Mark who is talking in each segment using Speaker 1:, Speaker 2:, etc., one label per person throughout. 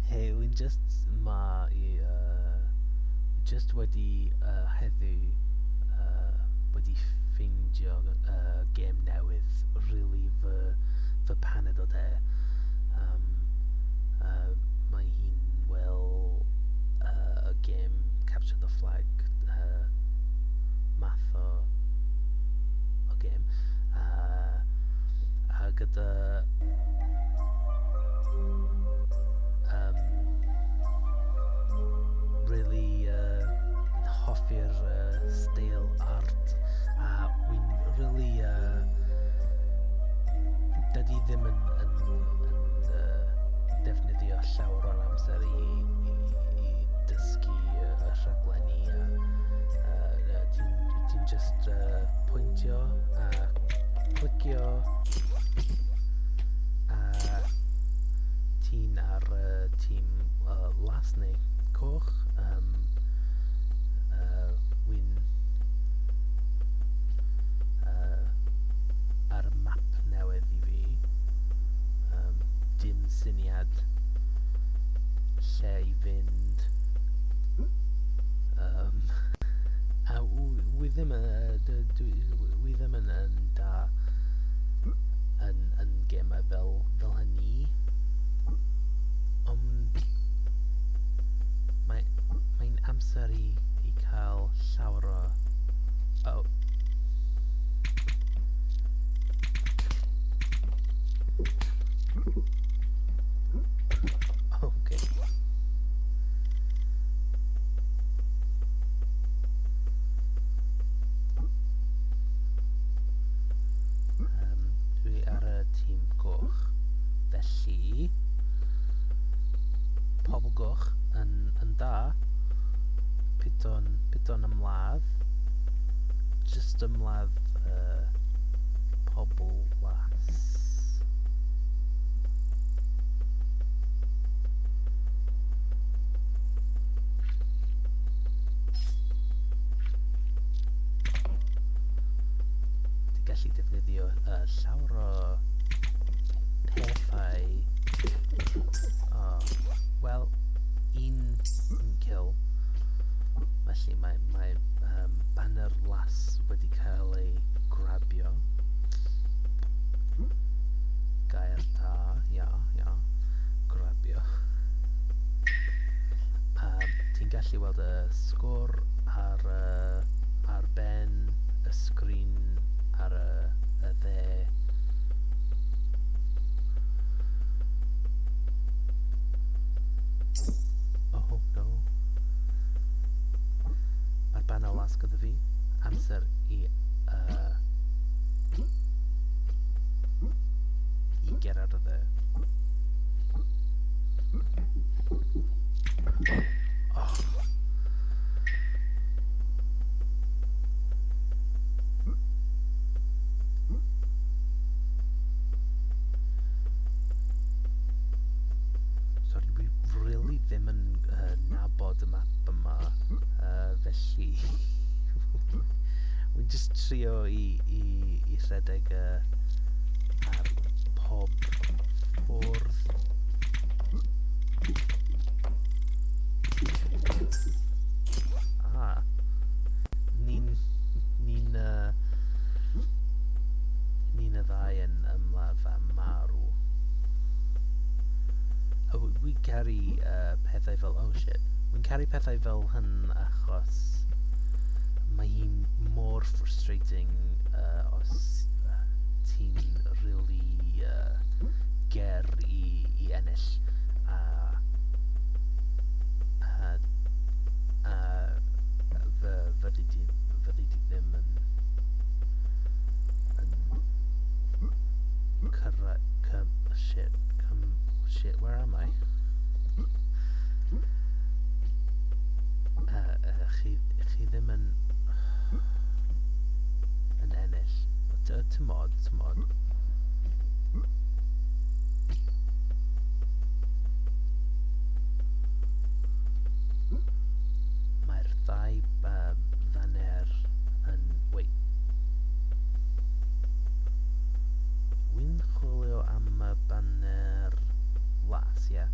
Speaker 1: Hey, wy'n just ma i just wedi heddiw wedi ffeindio gêm newydd really fy paned o de. Um, Mae hi'n y gêm Capture the Flag math o gêm a gyda um, really hoffi'r steil art a wy'n really dydy ddim yn defnyddio llawer o'r amser i dysgu rhaglenni a ti'n just pwyntio a clicio a ti'n ar tîm las neu coch. Wy'n ar y map newydd i fi. Dim syniad lle i fynd. A wi ddim wi ddim yn da yn gemau fel hynny. Ond mae'n amser i cael llawer o... Oh. Okay. Dwi ar y tîm goch. Felly, pobl goch yn da. Piton ymladd. Just ymladd pobl las. Ti'n gallu defnyddio llawer o pethau. Wel, un kill. Felly mae banner las wedi cael ei grabio. Gair da, ia, grabio. Ti'n gallu weld y sgôr ar ben y sgrin ar y dde. Oh no. Mae'r banner las gyda fi. Amser i get out of there. Oh. Sorry, dwi really ddim yn nabod y map yma, felly wy'n just trio i rhedeg ar pob ffordd. Ni'n y ddau yn ymladd a marw. Wy'n caru pethau fel... Oh shit. Wy'n caru pethau fel hyn achos mae hi'n mor frustrating os ti'n really ger i ennill a fyddi di ddim yn shit, where am I? Chi ddim yn ennill. Tymod. Mae'r ddau banner yn... Wait. Wy'n chwilio am y banner las, ie? Yeah?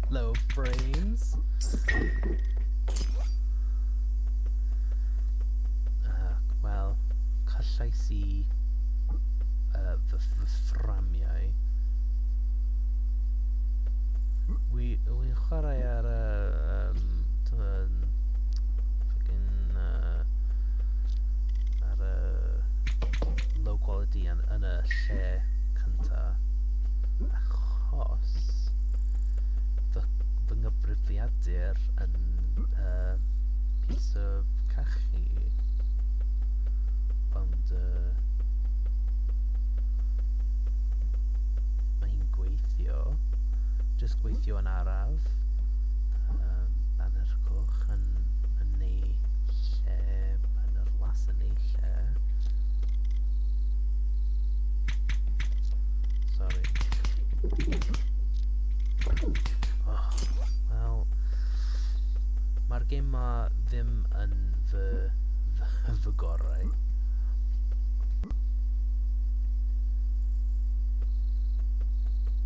Speaker 1: Hello, frames. Wel, callais i fy fframiau. Wy'n chwarae ar ar low quality yn y lle cynta, achos fy nghyfrifiadur yn piece of cachu, ond mae hi'n gweithio, jyst gweithio yn araf. Banner coch yn ei lle, banner las yn ei lle. Sorry. Wel, mae'r gêm ma ddim yn fy gorau.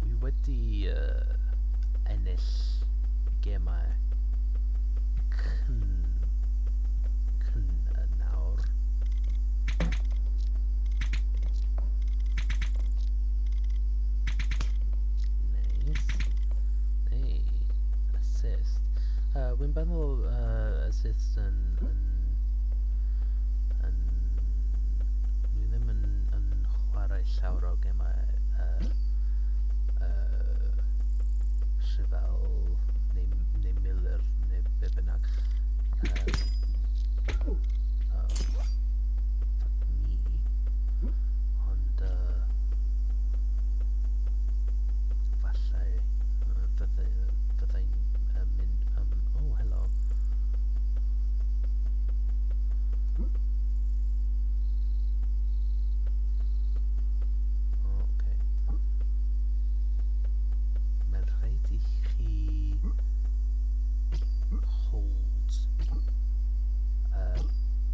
Speaker 1: Wi wedi ennill gemau nawr. Assist. Wy'n meddwl assist yn dwi ddim yn chwarae llawer o gemau Rhyfel neu Miller neu be bynnag. Fuck me. Ond falle fyddai'n mynd oh, hello. Okay. Mae'n rhaid i chi hold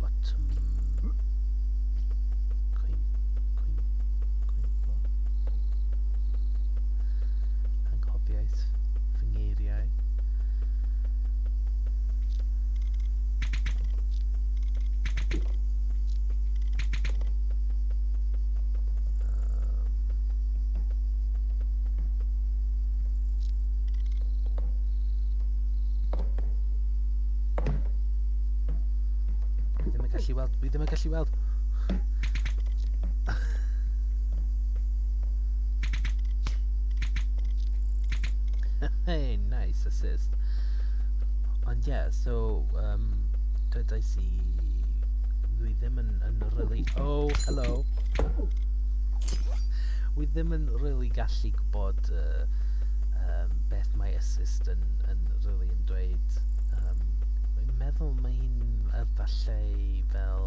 Speaker 1: bottom coinblo anghofiaeth fy ngeiriau. Dwi ddim yn gallu weld. Hey, nice assist. Ond yeah, so dydais i dwi ddim yn really... Oh, hello. Wi ddim yn really gallu gwybod beth mae assist yn really yn dweud. Dwi'n meddwl mae hi'n efallai fel...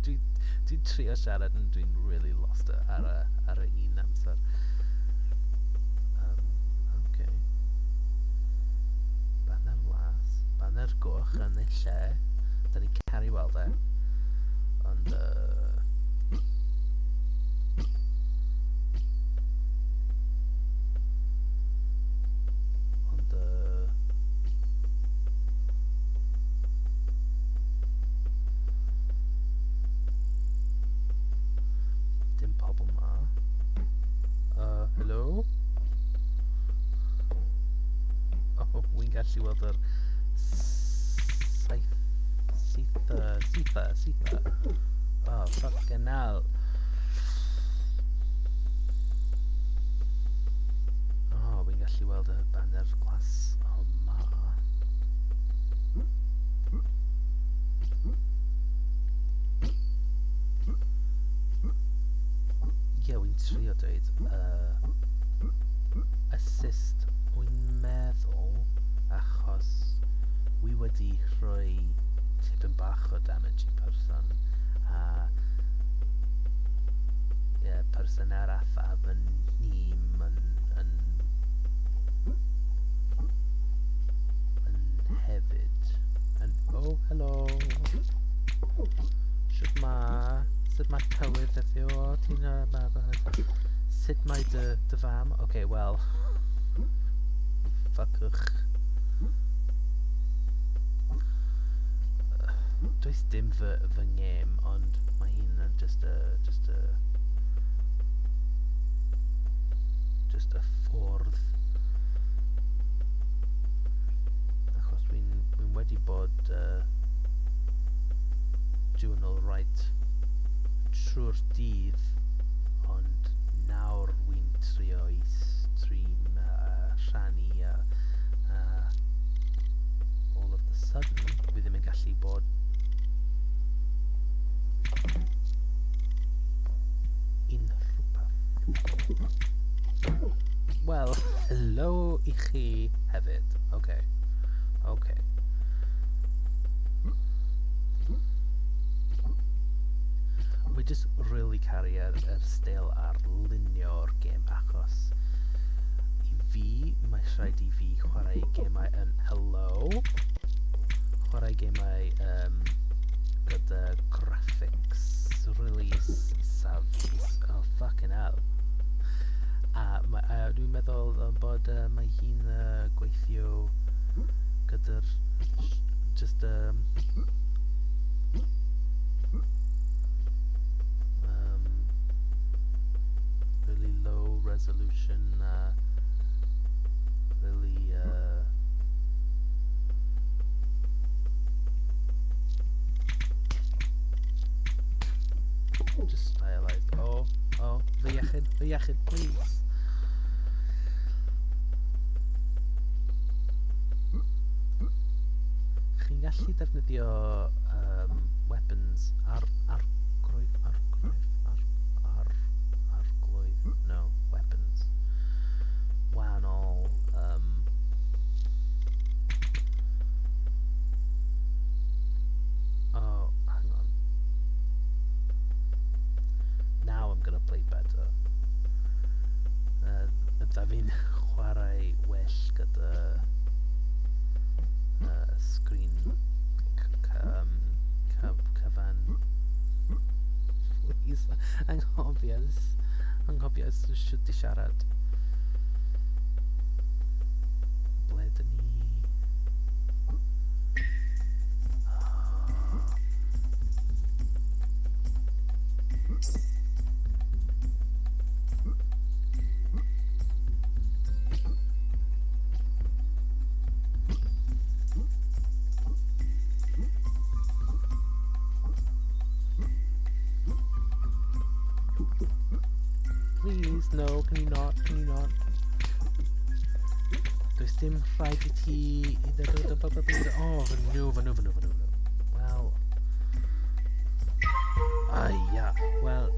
Speaker 1: Dwi'n trio siarad yn dwi'n really lost ar y un amser. Okay. Banner las, banner goch yn ei lle. Da ni'n caru weld e. Ond... dim pobl ma. Hello? Oh, wy'n gallu weld yr Sitha. Oh, fucking hell. Oh, wy'n gallu weld y banner glas o ma. Ie, wy'n trio dweud assist, wy'n meddwl, achos wi wedi rhoi tipyn bach o damage I person, a person arall a fy nîm yn hefyd. Oh, hello. Sut ma tywydd heddiw? Ti'n sut mae dy fam? Okay, wel, ffycwch. Does dim fy ngêm, ond mae hi'n just y ffordd, achos dwi'n wedi bod dwi'n alright trwy'r dydd, ond nawr wy'n trio i rhannu all of the sudden fi ddim yn gallu bod unrhywbeth. Wel, hello i chi hefyd. Okay. We just really caru yr steil arlunio'r gêm, achos i fi, mae rhaid i fi chwarae gemau yn hello, chwarae gemau gyda graphics really oh fucking hell. Dwi'n meddwl bod mae hi'n gweithio gyda'r just really low resolution, really just stylized. Fy iechyd, please. Chi'n gallu defnyddio weapons arglwydd, no, weapons wahanol, hang on. Now I'm gonna play better. Da fi'n chwarae well gyda screen cyfan. Please, anghofias shwt i siarad. Ble dyn ni? Please, no, can you not? Does dim rhaid i ti... Oh, fy nhw. Wel... yeah, well...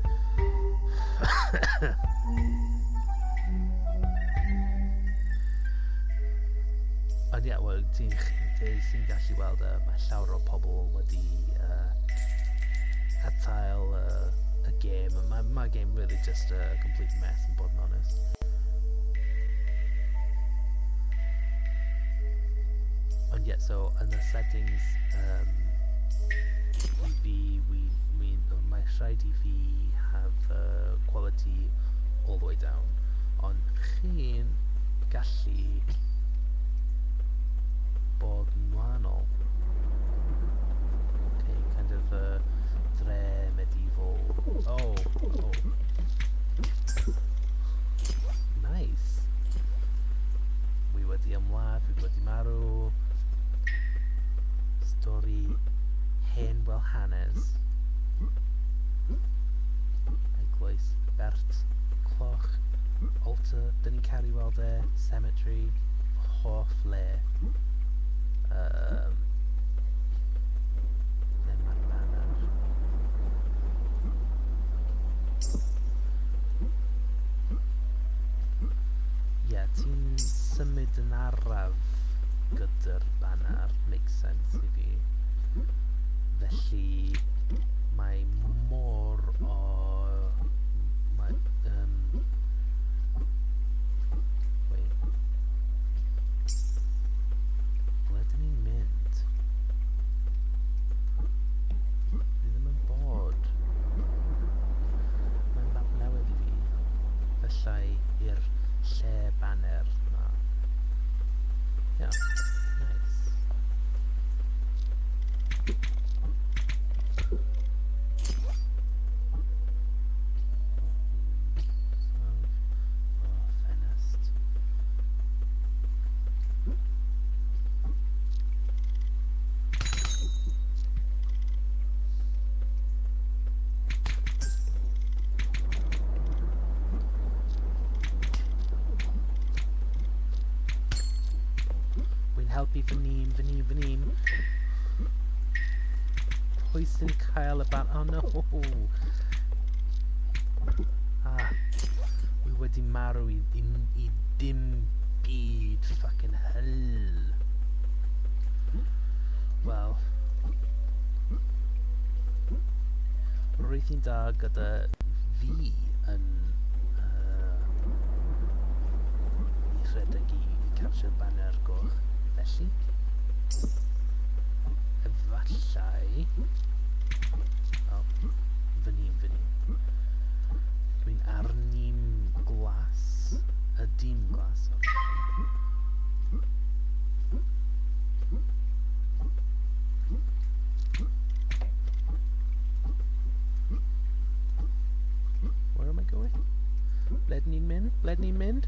Speaker 1: Ond ie, wel, ti'n gallu weld mae llawer o pobl wedi adael y game, and my game really just a complete mess, in bod yn honest. And yet, so in the settings, my rhaid i fi have quality all the way down, ond chi'n gallu bod yn wahanol. Okay, kind of dre medieval. Oh. Nice. Wi wedi ymladd, wi wedi marw. Stori hen wel hanes. Eglwys Bert Cloch, altar, dyn ni'n caru weld e, cemetery, hoff le. Ble mae'r banner? Ie, ti'n symud yn araf gyda'r banner, makes sense i fi. Felly mae mor o... wait. banner 'ma. Ie, nice. Ffenest. Wy'n helpu fy nim. Pwy sy'n cael y ban... Oh no! Ah, wi wedi marw i dim byd. Fucking hell. Wel, roedd hi'n da gyda fi yn i rhedeg i capture banner goch. Felly, efallai... O, fy nim. Dwi'n ar nim glas. Y dim glas, sorry. Where am I going? Ble ni'n mynd?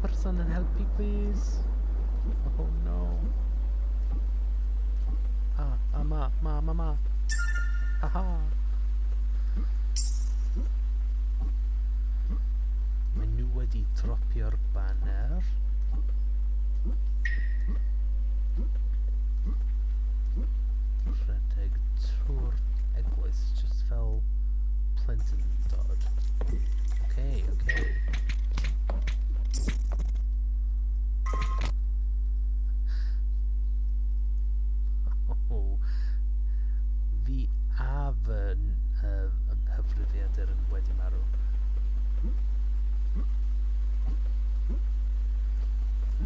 Speaker 1: Person yn helpu, please. Oh no. Ma. Aha. Mae nhw wedi dropio'r banner. Rhedeg trwy'r eglwys, just fel plentyndod. Okay. Oh, fi a fy nghyfrifiadur yn wedi marw.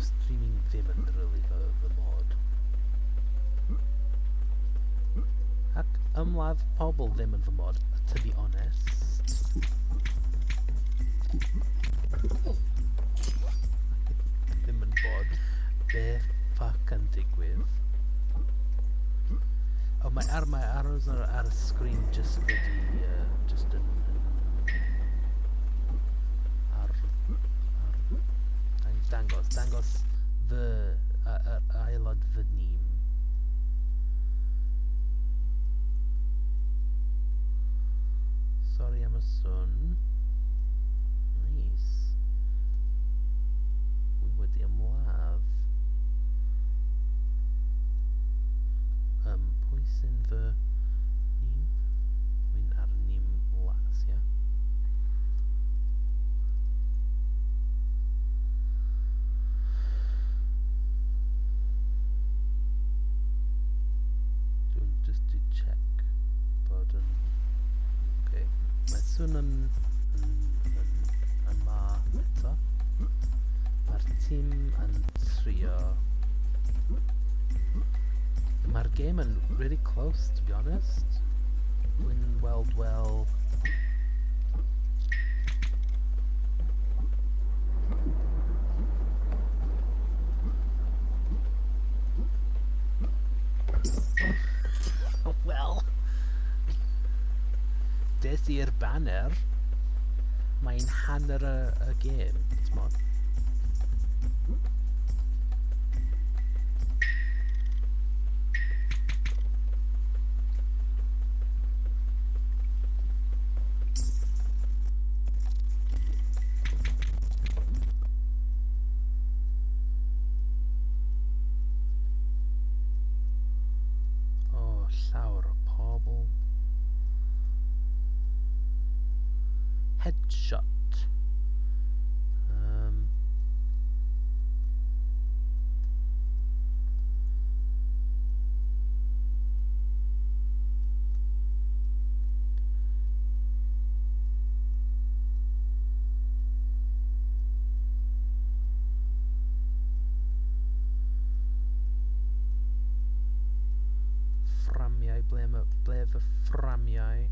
Speaker 1: Streaming ddim yn rili fy mod. Ac ymladd pobl ddim yn fy mod, to be honest. Ddim yn bod beth fuck yn digwydd. Oh, mae arrows ar y sgrin just wedi dangos fy aelod fy nim. Sorry am y swn. Nice. Wi wedi ymladd. Pwy sy'n fy nim? Wy'n ar nim las, ia? Dwi'n just to check bod yn... Okay. Mae swn yn ma eto. Mae'r tîm yn trio... Mae'r game yn really close, to be honest. Wy'n weld well... Wel... Des i'r banner, mae'n hanner y game, t'mod? Llawer o pobl. Headshot. Fframiau, ble fy fframiau.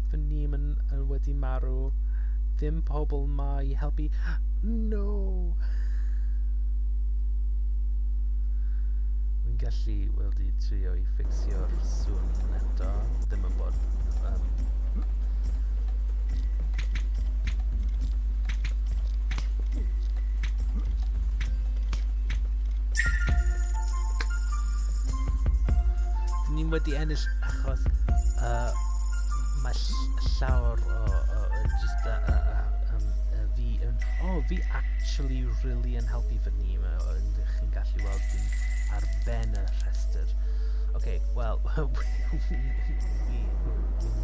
Speaker 1: Fy nim yn wedi marw. ddim pobl ma i helpu. No! Wy'n gallu, wel, di trio i ffixio'r sŵn eto. Ddim yn bod... Ni wedi ennill achos mae llawer o just fi yn... O, fi actually really yn helpu fy ni. Chi'n gallu weld fi'n ar ben y rhestr. OK, wel, fi'n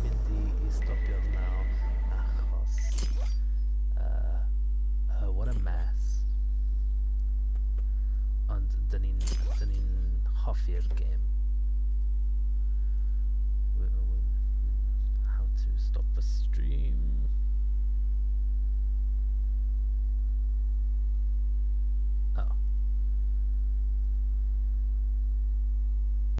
Speaker 1: mynd i stopio nawr achos... what a mess. Ond dyn ni'n hoffi'r gêm.